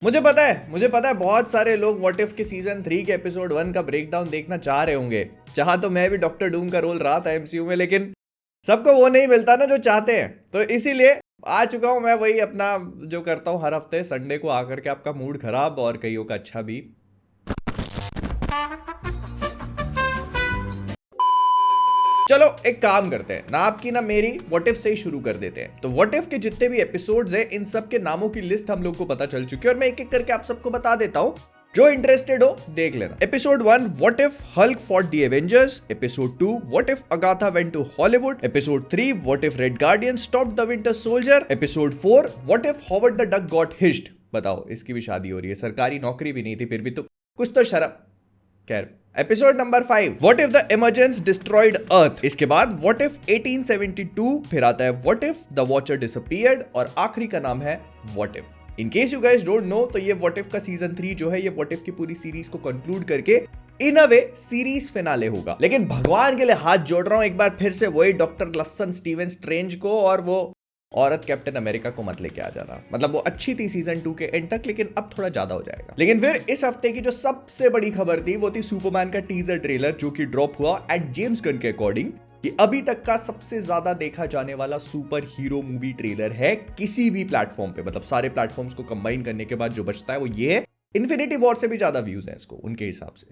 मुझे पता है बहुत सारे लोग व्हाट इफ के सीजन 3 के एपिसोड 1 का ब्रेकडाउन देखना चाह रहे होंगे। चाहा तो मैं भी डॉक्टर डूम का रोल रहा था एमसीयू में, लेकिन सबको वो नहीं मिलता ना जो चाहते हैं। तो इसीलिए आ चुका हूं मैं, वही अपना जो करता हूं हर हफ्ते संडे को आकर के आपका मूड खराब और कईयों का अच्छा भी। चलो एक काम करते हैं ना, आपकी ना मेरी व्हाट इफ से ही शुरू कर देते हैं। तो व्हाट इफ के जितने भी एपिसोड्स हैं इन सब के नामों की लिस्ट हम लोग को पता चल चुकी है और मैं एक एक करके आप सबको बता देता हूं, जो इंटरेस्टेड हो देख लेना। Episode 1 what if Hulk fought the Avengers. Episode 2 what if Agatha went to Hollywood. Episode 3 what if Red Guardian stopped the Winter Soldier. Episode 4 what if Howard the Duck got hitched. बताओ, इसकी भी शादी हो रही है, सरकारी नौकरी भी नहीं थी फिर भी तो कुछ तो शर्म। खैर, episode number 5 what if the emergence destroyed earth. इसके बाद व्हाट इफ 1872, फिर आता है what if the Watcher disappeared और आखिरी का नाम है what if. In case you guys don't know, तो ये व्हाट इफ का सीजन 3 जो है ये व्हाट इफ की पूरी सीरीज को कंक्लूड करके इन अ वे सीरीज फिनाले होगा। लेकिन भगवान के लिए हाथ जोड़ रहा हूं एक बार फिर से, वही डॉक्टर लसन स्टीवन स्ट्रेंज को और वो औरत कैप्टन अमेरिका को मत लेके आ जाना। मतलब वो अच्छी थी सीजन 2 के एंड तक, लेकिन अब थोड़ा ज्यादा हो जाएगा। लेकिन फिर इस हफ्ते की जो सबसे बड़ी खबर थी वो थी सुपरमैन का टीजर ट्रेलर, जो कि ड्रॉप हुआ एंड जेम्स गन के अकॉर्डिंग ये अभी तक का सबसे ज्यादा देखा जाने वाला सुपर हीरो मूवी ट्रेलर है किसी भी प्लेटफॉर्म पे। मतलब सारे प्लेटफॉर्म्स को कंबाइन करने के बाद जो बचता है वो ये है। इन्फिनिटी वॉर से भी ज्यादा व्यूज हैं इसको उनके हिसाब से।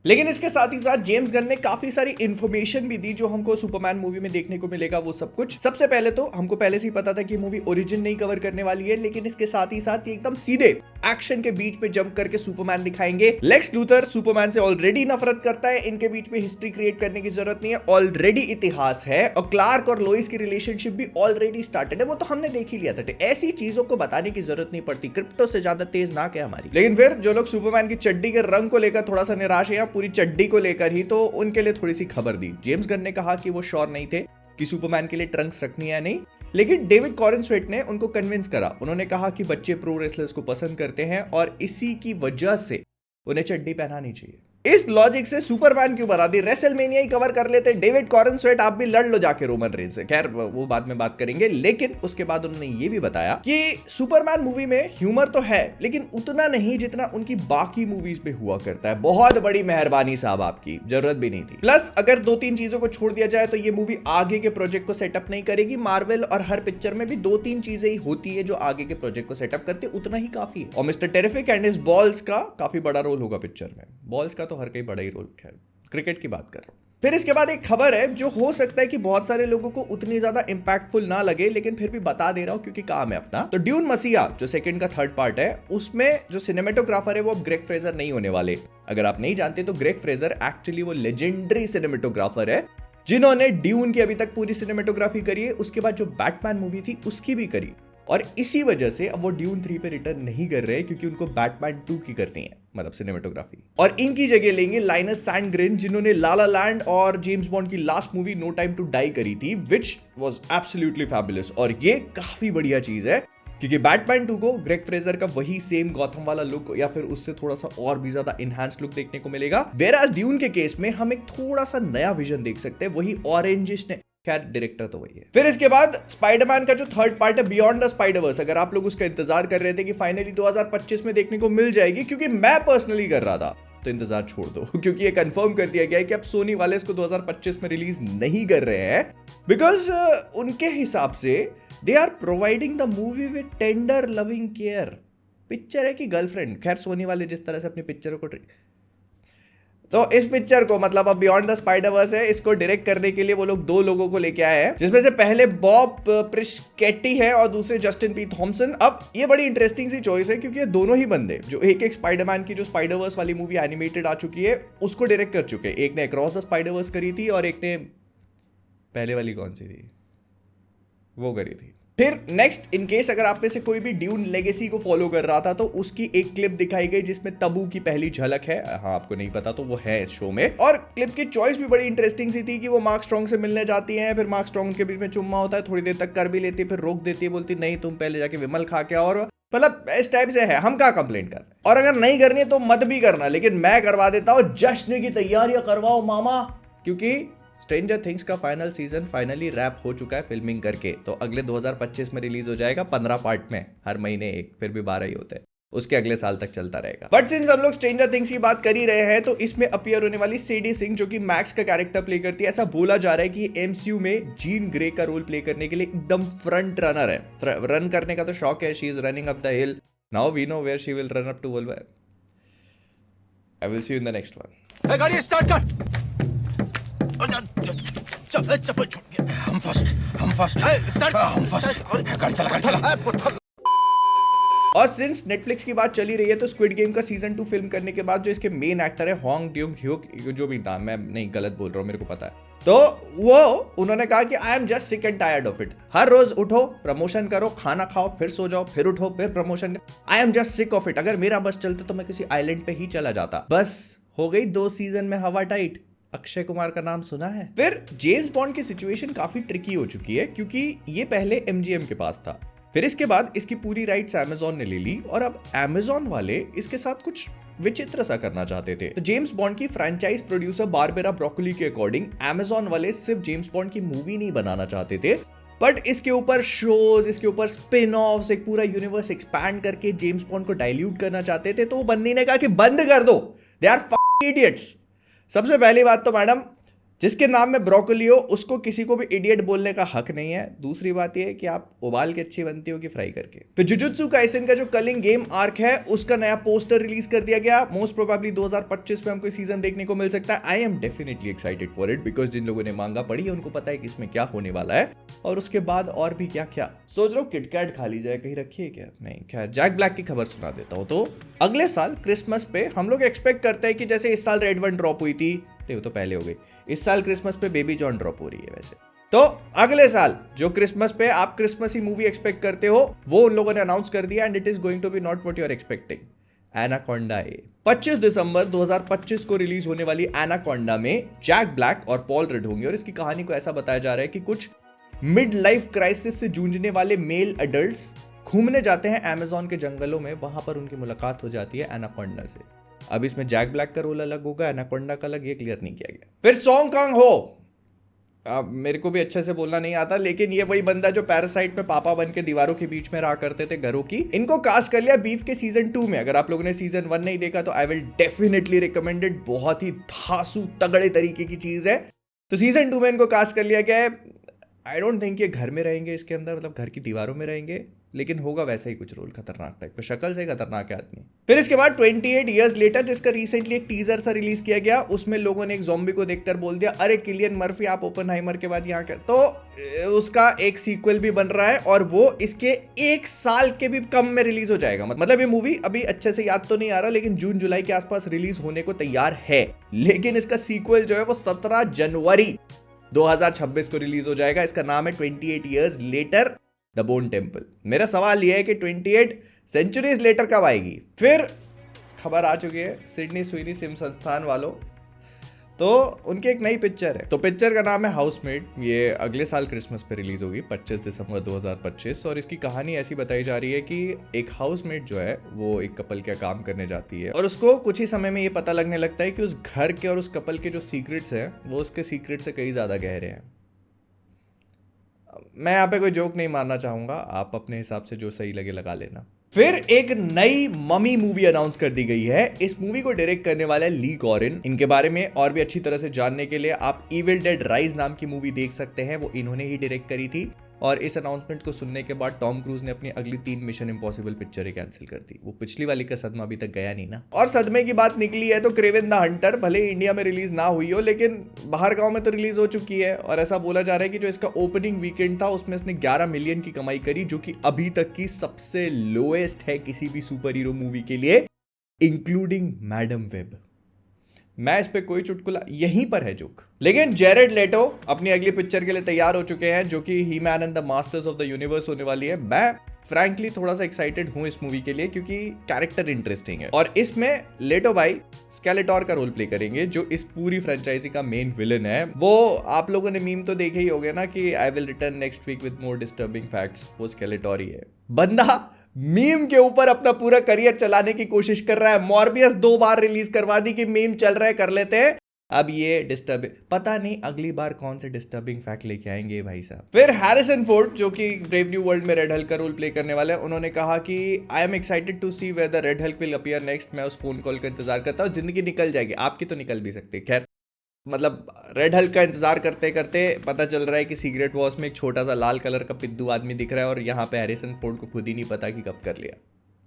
लेकिन इसके साथ ही साथ जेम्स गन ने काफी सारी इंफॉर्मेशन भी दी जो हमको सुपरमैन मूवी में देखने को मिलेगा। वो सब कुछ सबसे पहले तो हमको पहले से ही पता था कि मूवी ओरिजिन नहीं कवर करने वाली है, लेकिन इसके साथ ही साथ ये एकदम सीधे एक्शन के बीच में जंप करके सुपरमैन दिखाएंगे। लेक्स लूथर सुपरमैन से ऑलरेडी नफरत करता है, इनके बीच में हिस्ट्री क्रिएट करने की जरूरत नहीं है, ऑलरेडी इतिहास है। और क्लार्क और लोइस की रिलेशनशिप भी ऑलरेडी स्टार्टेड है, वो तो हमने देख ही लिया था। ऐसी चीजों को बताने की जरूरत नहीं पड़ती, क्रिप्टो से ज्यादा तेज नाक है हमारी। लेकिन फिर जो लोग सुपरमैन की चड्डी के रंग को लेकर थोड़ा सा निराश है, पूरी चड्डी को लेकर ही, तो उनके लिए थोड़ी सी खबर दी। जेम्स गन ने कहा कि वो श्योर नहीं थे कि सुपरमैन के लिए ट्रंक्स रखनी है या नहीं, लेकिन डेविड कॉरेनस्वेट ने उनको कन्विंस करा। उन्होंने कहा कि बच्चे प्रो रेसलर्स को पसंद करते हैं और इसी की वजह से उन्हें चड्डी पहनानी चाहिए। इस लॉजिक से सुपरमैन क्यों बना दी, रेसलमेनिया ही कवर कर लेते। डेविड कॉरेनस्वेट आप भी लड़ लो जाके रोमन रेंज से, खैर वो बाद में बात करेंगे। लेकिन उसके बाद उन्होंने ये भी बताया कि सुपरमैन मूवी में ह्यूमर तो है, लेकिन उतना नहीं जितना उनकी बाकी मूवीज में हुआ करता है। बहुत बड़ी मेहरबानी साहब, आपकी जरूरत भी नहीं थी। प्लस अगर 2-3 चीजों को छोड़ दिया जाए तो ये मूवी आगे के प्रोजेक्ट को सेटअप नहीं करेगी। मार्वल और हर पिक्चर में भी 2-3 चीजें ही होती है जो आगे के प्रोजेक्ट को सेटअप करते, उतना ही काफी है। और mister terrific and his balls का काफी बड़ा रोल होगा पिक्चर में। बॉल्स का तो हर कहीं बड़ा ही रोल, खैर क्रिकेट की बात कर रहा हूं। फिर इसके बाद एक खबर है जो हो सकता है कि बहुत सारे लोगों को उतनी ज्यादा इंपैक्टफुल ना लगे, लेकिन फिर भी बता दे रहा हूं क्योंकि काम है अपना। तो ड्यून मसीहा जो सेकंड का थर्ड पार्ट है, उसमें जो सिनेमेटोग्राफर है वो अब ग्रेग फ्रेजर नहीं होने वाले। अगर आप नहीं जानते तो ग्रेग फ्रेजर एक्चुअली वो लेजेंडरी सिनेमेटोग्राफर है जिन्होंने ड्यून की अभी तक पूरी सिनेमेटोग्राफी करी है, उसके बाद जो बैटमैन मूवी थी उसकी भी करी। और इसी वजह से अब वो ड्यून 3 पे रिटर्न नहीं कर रहे क्योंकि उनको बैटमैन 2 की करनी है, मतलब सिनेमेटोग्राफी। और इनकी जगह लेंगे लाइनस सैंडग्रेन, जिन्होंने ला ला लैंड और जेम्स बॉन्ड की last movie No Time to Die करी थी, विच वाज एब्सोल्युटली फैबुलस। और ये काफी बढ़िया चीज है क्योंकि बैटमैन 2 को ग्रेग फ्रेजर का वही सेम गॉथम वाला लुक या फिर उससे थोड़ा सा और भी ज्यादा इनहैंस लुक देखने को मिलेगा। वेराज ड्यून के केस में हम एक थोड़ा सा नया विजन देख सकते हैं, वही ऑरेंजिश ने, खैर डायरेक्टर तो वही है। फिर इसके बाद स्पाइडरमैन का जो थर्ड पार्ट है बियॉन्ड द स्पाइडरवर्स, अगर आप लोग उसका इंतजार कर रहे थे कि फाइनली 2025 में देखने को मिल जाएगी, क्योंकि मैं पर्सनली कर रहा था, तो इंतजार छोड़ दो क्योंकि ये कंफर्म कर दिया गया है कि अब सोनी वाले इसको 2025 में रिलीज नहीं कर रहे हैं बिकॉज उनके हिसाब से they are providing the movie with tender loving care. Picture है कि गर्लफ्रेंड, खैर सोनी वाले जिस तरह से अपनी पिक्चरों को तो इस पिक्चर को, मतलब अब बियॉन्ड द स्पाइडरवर्स है, इसको डायरेक्ट करने के लिए वो लोग 2 लोगों को लेके आए हैं, जिसमें से पहले बॉब प्रिस्केटी है और दूसरे जस्टिन पी थॉमसन। अब ये बड़ी इंटरेस्टिंग सी चॉइस है क्योंकि ये दोनों ही बंदे जो एक स्पाइडरमैन की जो स्पाइडरवर्स वाली मूवी एनिमेटेड आ चुकी है उसको डायरेक्ट कर चुके हैं। एक ने अक्रॉस द स्पाइडरवर्स करी थी और एक ने पहले वाली कौन सी थी वो करी थी। फिर नेक्स्ट, इन केस अगर आप में से कोई भी ड्यून लेगेसी को फॉलो कर रहा था तो उसकी एक क्लिप दिखाई गई जिसमें तबू की पहली झलक है। हाँ, आपको नहीं पता तो वो है इस शो में। और क्लिप की चॉइस भी बड़ी इंटरेस्टिंग सी थी कि वो मार्क स्ट्रॉन्ग से मिलने जाती हैं, फिर मार्क स्ट्रॉन्ग के बीच में चुम्मा होता है, थोड़ी देर तक कर भी लेती है, फिर रोक देती है, बोलती नहीं तुम पहले जाके विमल खा के, और मतलब इस टाइप से है। हम क्या कंप्लेंट कर रहे हैं, और अगर नहीं करनी है तो मत भी करना, लेकिन मैं करवा देता हूँ। जश्न की तैयारियां करवाओ मामा, क्योंकि स्ट्रेंजर थिंग्स का फाइनल सीजन फाइनली रैप हो चुका है फिल्मिंग करके। तो अगले 2025 में रिलीज हो जाएगा 15 पार्ट में, हर महीने एक, फिर भी 12 ही होते हैं। उसके अगले साल तक चलता रहेगा। बट सिंस हम लोग स्ट्रेंजर थिंग्स की बात कर ही रहे हैं, तो इसमें अपीयर होने वाली सेडी सिंह जो कि मैक्स का कैरेक्टर प्ले करती है, ऐसा बोला जा रहा है कि एमसीयू में जीन ग्रे का रोल प्ले करने के लिए एकदम फ्रंट रनर है। रन करने का तो शौक है, she is running up the hill, now we know where she will run up to wolver. I will see you in the next one. गाड़ी स्टार्ट कर। चप्पल छोड़ गया। हम फर्स्ट हम फर्स्ट गाड़ी चला। और सिंस नेटफ्लिक्स की बात चली रही है, तो स्क्विड गेम का सीजन 2 फिल्म करने के बाद जो इसके मेन एक्टर है होंग ड्यूंग ह्यूक, जो भी नाम, मैं नहीं गलत बोल रहा हूँ, मेरे को पता है, तो वो उन्होंने कहा कि I am just sick and tired of it. हर रोज उठो, प्रमोशन करो, खाना खाओ, फिर सो जाओ, फिर उठो, फिर प्रमोशन करो। आई am just sick of it. अगर मेरा बस चलता तो मैं किसी आइलैंड पे ही चला जाता। बस हो गई 2 सीजन में हवा टाइट। अक्षय कुमार का नाम सुना है। फिर जेम्स बॉन्ड की सिचुएशन काफी ट्रिकी हो चुकी है, क्योंकि ये पहले एमजीएम के पास था, फिर इसके बाद इसकी पूरी राइट्स अमेज़न ने ले ली, और अब अमेज़न वाले इसके साथ कुछ विचित्र सा करना चाहते थे। तो जेम्स बॉन्ड की फ्रेंचाइज प्रोड्यूसर बारबेरा ब्रोकोली के अकॉर्डिंग अमेज़न वाले सिर्फ जेम्स बॉन्ड की मूवी नहीं बनाना चाहते थे, बट इसके ऊपर शोज, इसके ऊपर स्पिन ऑफ्स, एक पूरा यूनिवर्स एक्सपैंड करके जेम्स बॉन्ड को डाइल्यूट करना चाहते थे। तो वो बंदी ने कहा कि बंद कर दो, दे आर फकिंग इडियट्स। सबसे पहली बात तो मैडम, जिसके नाम में ब्रोकोली हो उसको किसी को भी इडियट बोलने का हक नहीं है। दूसरी बात यह है कि आप उबाल के अच्छी बनती हो कि फ्राई करके। फिर जुजुत्सु काइसेन का जो कलिंग गेम आर्क है, उसका नया पोस्टर रिलीज कर दिया गया। मोस्ट प्रोबेबली 2025 में हमको सीजन देखने को मिल सकता है। I am definitely excited for it, because जिन लोगों ने मांगा पढ़ी है उनको पता है कि इसमें क्या होने वाला है, और उसके बाद और भी क्या क्या। सोच रहा हूँ किटकैट खा ली जाए, कहीं रखी है क्या? नहीं, खैर जैक ब्लैक की खबर सुना देता हूँ। तो अगले साल क्रिसमस पे हम लोग एक्सपेक्ट करते हैं कि जैसे इस साल रेड वन ड्रॉप हुई थी, वो तो पहले हो गई, इस साल क्रिसमस पे बेबी जॉन ड्रॉप हो रही है। वैसे तो अगले साल जो क्रिसमस पे आप क्रिसमसी मूवी एक्सपेक्ट करते हो, वो उन लोगों ने अनाउंस कर दिया, and it is going to be not what you are expecting. Anaconda 25 दिसंबर 2025 को रिलीज होने वाली एनाकोंडा में जैक ब्लैक और पॉल रड होंगे, और इसकी कहानी को ऐसा बताया जा रहा है कि कुछ मिड लाइफ क्राइसिस से जूझने वाले मेल एडल्ट्स घूमने जाते हैं अमेज़न के जंगलों में, वहां पर उनकी मुलाकात हो जाती है एनाकोंडा से। अब इसमें जैक ब्लैक का रोल अलग होगा, एनाकोंडा का अलग, ये क्लियर नहीं किया गया। फिर सॉन्ग कांग हो, अब मेरे को भी अच्छे से बोलना नहीं आता, लेकिन ये वही बंदा जो पैरासाइट में पापा बन के दीवारों के बीच में रहा करते थे घरों की, इनको कास्ट कर लिया बीफ के सीजन 2 में। अगर आप लोगों ने सीजन 1 नहीं देखा तो I will definitely recommend it, बहुत ही धांसू तगड़े तरीके की चीज है। तो सीजन 2 में इनको कास्ट कर लिया गया है। आई डोंट थिंक ये घर में रहेंगे इसके अंदर, मतलब घर की दीवारों में रहेंगे, लेकिन होगा वैसा ही कुछ रोल, खतरनाक टाइप का, शक्ल से खतरनाक है आदमी। फिर इसके बाद 28 इयर्स लेटर, जिसका रिसेंटली एक टीजर सा रिलीज किया गया, उसमें लोगों ने एक ज़ॉम्बी को देखकर बोल दिया, अरे किलियन मर्फी आप ओपेनहाइमर के बाद यहाँ के, तो उसका एक सीक्वल भी बन रहा है, और वो इसके 1 साल के भी कम में रिलीज हो जाएगा। मतलब ये मूवी अभी अच्छे से याद तो नहीं आ रहा, लेकिन जून जुलाई के आसपास रिलीज होने को तैयार है। लेकिन इसका सीक्वल जो है वो 17 जनवरी 2026 को रिलीज हो जाएगा। इसका नाम है 28 years later the bone temple. मेरा सवाल यह है कि 28 सेंचुरीज लेटर कब आएगी? फिर खबर आ चुकी है सिडनी स्वीनी सिम संस्थान वालों, तो उनकी एक नई पिक्चर है, तो पिक्चर का नाम है हाउसमेड। ये अगले साल क्रिसमस पे रिलीज होगी 25 दिसंबर 2025, और इसकी कहानी ऐसी बताई जा रही है कि एक हाउसमेड जो है वो एक कपल का काम करने जाती है, और उसको कुछ ही समय में ये पता लगने लगता है कि उस घर के और उस कपल के जो सीक्रेट्स हैं वो उसके सीक्रेट से कई ज्यादा गहरे हैं। मैं यहाँ पे कोई जोक नहीं मारना चाहूंगा, आप अपने हिसाब से जो सही लगे लगा लेना। फिर एक नई ममी मूवी अनाउंस कर दी गई है। इस मूवी को डायरेक्ट करने वाला है ली गॉरिन। इनके बारे में और भी अच्छी तरह से जानने के लिए आप इविल डेड राइज नाम की मूवी देख सकते हैं, वो इन्होंने ही डायरेक्ट करी थी। और इस अनाउंसमेंट को सुनने के बाद टॉम क्रूज ने अपनी अगली 3 मिशन इम्पॉसिबल पिक्चरें कैंसिल कर दी। वो पिछली वाली का सदमा अभी तक गया नहीं ना। और सदमे की बात निकली है तो क्रेवन द हंटर भले इंडिया में रिलीज ना हुई हो, लेकिन बाहर गांव में तो रिलीज हो चुकी है, और ऐसा बोला जा रहा है कि जो इसका ओपनिंग वीकेंड था उसमें इसने 11 मिलियन की कमाई करी, जो कि अभी तक की सबसे लोएस्ट है किसी भी सुपर हीरो मूवी के लिए, इंक्लूडिंग मैडम वेब। मैं इस पे कोई चुटकुला, यहीं पर है जोक। लेकिन जेरेड लेटो अपनी अगली पिक्चर के लिए तैयार हो चुके हैं, जो कि He-Man and the Masters of the Universe होने वाली है। मैं फ्रैंकली थोड़ा सा एक्साइटेड हूं इस मूवी के लिए, क्योंकि कैरेक्टर इंटरेस्टिंग है, और इसमें लेटो भाई स्केलेटोर का रोल प्ले करेंगे, जो इस पूरी फ्रेंचाइजी का मेन विलन है। वो आप लोगों ने मीम तो देखे ही होंगे ना कि I will return next week with more disturbing facts, वो स्केलेटोर ही है। बंदा मीम के ऊपर अपना पूरा करियर चलाने की कोशिश कर रहा है। मॉर्बियस 2 बार रिलीज करवा दी कि मीम चल रहे कर लेते हैं, अब ये डिस्टर्बिंग, पता नहीं अगली बार कौन से डिस्टर्बिंग फैक्ट लेके आएंगे भाई साहब। फिर हैरिसन फोर्ड जो कि ब्रेव न्यू वर्ल्ड में रेड हल्क का रोल प्ले करने वाले हैं, उन्होंने कहा कि I am excited to see where the Red Hulk will appear next. मैं उस फोन कॉल का इंतजार करता हूँ। जिंदगी निकल जाएगी, आपकी तो निकल भी सकती है। खैर मतलब रेड हल्क का इंतजार करते करते पता चल रहा है कि सीक्रेट वॉर्स में एक छोटा सा लाल कलर का पिद्दू आदमी दिख रहा है और यहाँ पे हैरिसन फोर्ड को खुद ही नहीं पता कि कब कर लिया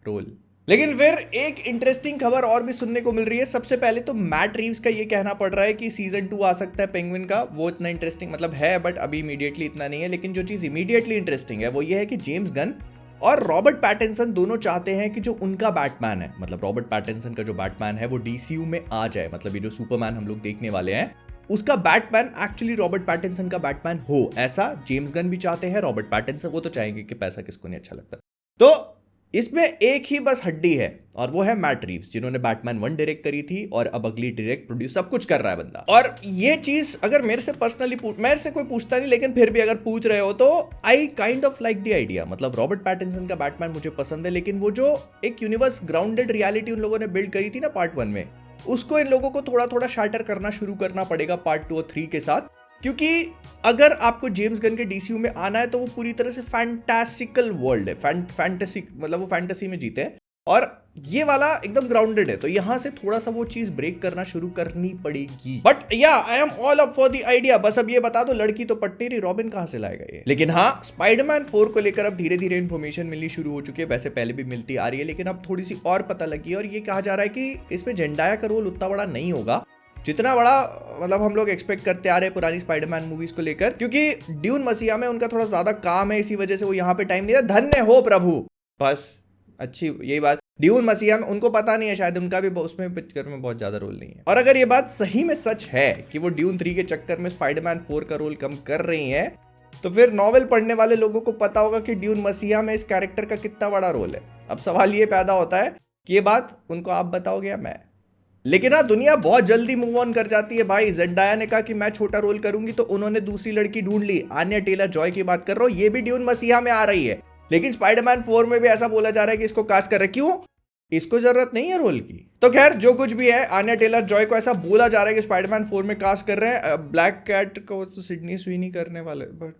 रोल। लेकिन फिर एक इंटरेस्टिंग खबर और भी सुनने को मिल रही है। सबसे पहले तो मैट रीव्स का ये कहना पड़ रहा है कि सीजन 2 आ सकता है पेंगुइन का। वो इतना इंटरेस्टिंग मतलब है बट अभी इमीडिएटली इतना नहीं है। लेकिन जो चीज इमीडिएटली इंटरेस्टिंग है वो ये है कि जेम्स गन और रॉबर्ट पैटिंसन दोनों चाहते हैं कि जो उनका बैटमैन है, मतलब रॉबर्ट पैटिंसन का जो बैटमैन है वो डीसीयू में आ जाए। मतलब ये जो सुपरमैन हम लोग देखने वाले हैं उसका बैटमैन एक्चुअली रॉबर्ट पैटिंसन का बैटमैन हो, ऐसा जेम्स गन भी चाहते हैं। रॉबर्ट पैटिंसन वो तो चाहेंगे कि पैसा किसको नहीं अच्छा लगता। तो इसमें एक ही बस हड्डी है और वो है मैट रीव्स, जिन्होंने बैटमैन 1 डायरेक्ट करी थी और अब अगली डायरेक्ट प्रोड्यूस सब कुछ कर रहा है बंदा। और ये चीज अगर मेरे से पर्सनली मेरे से कोई पूछता नहीं, लेकिन फिर भी अगर पूछ रहे हो तो I kind of like the idea. मतलब रॉबर्ट पैटिंसन का बैटमैन मुझे पसंद है, लेकिन वो जो एक यूनिवर्स ग्राउंडेड रियलिटी उन लोगों ने बिल्ड करी थी ना पार्ट 1 में, उसको इन लोगों को थोड़ा थोड़ा शार्टर करना शुरू करना पड़ेगा पार्ट 2 और 3 के साथ। क्योंकि अगर आपको जेम्स गन के डीसीयू में आना है तो वो पूरी तरह से फैंटास्टिकल वर्ल्ड है, फैंटेसी, मतलब वो फैंटेसी में जीते हैं और ये वाला एकदम ग्राउंडेड है। तो यहां से थोड़ा सा वो चीज ब्रेक करना शुरू करनी पड़ेगी। बट या I am all up for the idea. बस अब ये बता दो लड़की तो पट्टी रही, रॉबिन कहां से लाएगा ये। लेकिन हाँ, स्पाइडरमैन 4 को लेकर अब धीरे धीरे इन्फॉर्मेशन मिलनी शुरू हो चुकी है। वैसे पहले भी मिलती आ रही है लेकिन अब थोड़ी सी और पता लगी है और ये कहा जा रहा है कि इसमें जेंडाया का रोल उतना बड़ा नहीं होगा जितना बड़ा मतलब हम लोग एक्सपेक्ट करते आ रहे हैं पुरानी स्पाइडरमैन मूवीज को लेकर। क्योंकि ड्यून मसीहा में उनका थोड़ा ज्यादा काम है, इसी वजह से वो यहाँ पे टाइम नहीं रहा। धन्य हो प्रभु, बस अच्छी यही बात। ड्यून मसीहा में उनको पता नहीं है शायद उनका भी उसमें पिक्चर में बहुत ज्यादा रोल नहीं है। और अगर ये बात सही में सच है कि वो ड्यून 3 के चक्कर में स्पाइडरमैन 4 का रोल कम कर रही है, तो फिर नॉवेल पढ़ने वाले लोगों को पता होगा कि ड्यून मसीहा में इस कैरेक्टर का कितना बड़ा रोल है। अब सवाल ये पैदा होता है कि ये बात उनको आप बताओगे या मैं। लेकिन हाँ, दुनिया बहुत जल्दी मूव ऑन कर जाती है भाई। जेंडाया ने कहा कि मैं छोटा रोल करूंगी तो उन्होंने दूसरी लड़की ढूंढ ली। आन्या टेलर जॉय की बात कर रहा हूं, ये भी ड्यून मसीहा में आ रही है। लेकिन स्पाइडरमैन 4 में भी ऐसा बोला जा रहा है कि इसको कास्ट कर रहे। क्यों? इसको जरूरत नहीं है रोल की। तो खैर जो कुछ भी है, आन्या टेलर जॉय को ऐसा बोला जा रहा है कि स्पाइडरमैन 4 में कास्ट कर रहे हैं। ब्लैक कैट को तो सिडनी स्वीनी करने वाले। बट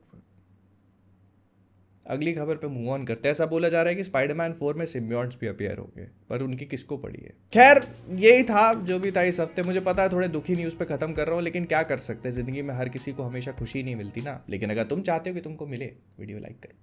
अगली खबर पे मूव ऑन करते हैं। ऐसा बोला जा रहा है कि स्पाइडरमैन 4 में सिम्बियोट्स भी अपीयर हो गए, पर उनकी किसको पड़ी है। खैर यही था जो भी था इस हफ्ते। मुझे पता है थोड़े दुखी न्यूज़ पे खत्म कर रहा हूँ, लेकिन क्या कर सकते हैं, जिंदगी में हर किसी को हमेशा खुशी नहीं मिलती ना। लेकिन अगर तुम चाहते हो कि तुमको मिले, वीडियो लाइक करो।